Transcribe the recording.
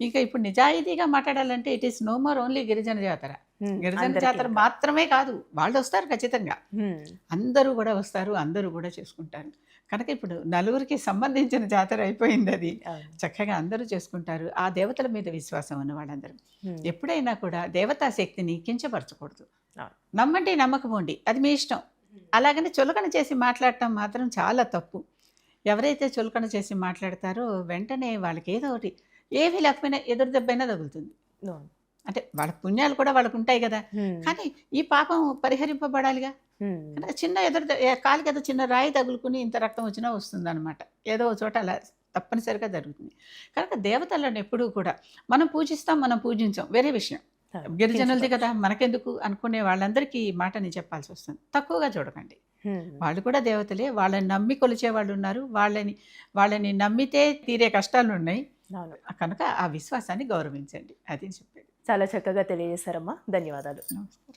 ఇక ఇప్పుడు నిజాయితీగా మాట్లాడాలంటే it is no more only గిరిజన జాతర. గిరిజన అందరికి జాతర ఇంకా మాత్రమే కాదు, వాళ్ళొస్తారు ఖచ్చితంగా. హ్మ్. అందరూ గూడా వస్తారు, అందరూ గూడా చేసుకుంటారు. కనుక ఇప్పుడు నలుగురికి సంబంధించిన జాతర అయిపోయిందది. అవును. చక్కగా అందరూ చేసుకుంటారు. ఆ దేవతల మీద విశ్వాసం ఉన్న వాళ్ళందరూ. హ్మ్. ఎప్పుడైనా కూడా దేవతా శక్తిని కించపరచకూడదు. అవును. నమ్మండి, నమ్మకముండి అది మీ ఇష్టం. అలాగని చులకన చేసి మాట్లాడటం మాత్రం చాలా తప్పు. ఎవరైతే చులకన చేసి మాట్లాడతారో వెంటనే వాళ్ళకేదో ఒకటి ఏమీ లేకపోయినా ఎదురు దెబ్బైనా తగులుతుంది. అవును. అంటే వాళ్ళ పుణ్యాలు కూడా వాళ్ళకుంటాయి గదా! హ్మ్. కానీ ఈ పాపం పరిహరింపబడాలిగా. హ్మ్. అంటే చిన్న కాలికేదో చిన్న రాయి తగులుకుని ఇంత రక్తం వచ్చినా వస్తుందనమాట. ఏదో ఒక చోట అలా తప్పనిసరిగా జరుగుతుంది. కనుక దేవతలను ఎప్పుడూ కూడా మనం పూజిస్తాం, మనం పూజించం వేరే విషయం. అవును. గిరిజనులది కదా! కించపరచు. మనకెందుకు అనుకునే వాళ్ళందరికీ ఈ మాట నేను చెప్పాల్సొస్తుంది. తక్కువగా చూడకండి. హ్మ్. వాళ్ళు కూడా దేవతలే. వాళ్ళని నమ్మి కొలిచే వాళ్ళున్నారు. వాళ్ళని నమ్మితే తీరే కష్టాలున్నాయి. అవును. కనుక ఆ విశ్వాసాన్ని గౌరవించండి. అది చెప్పేది. చాలా చక్కగా తెలియజేశారమ్మా. ధన్యవాదాలు. నమస్కారం.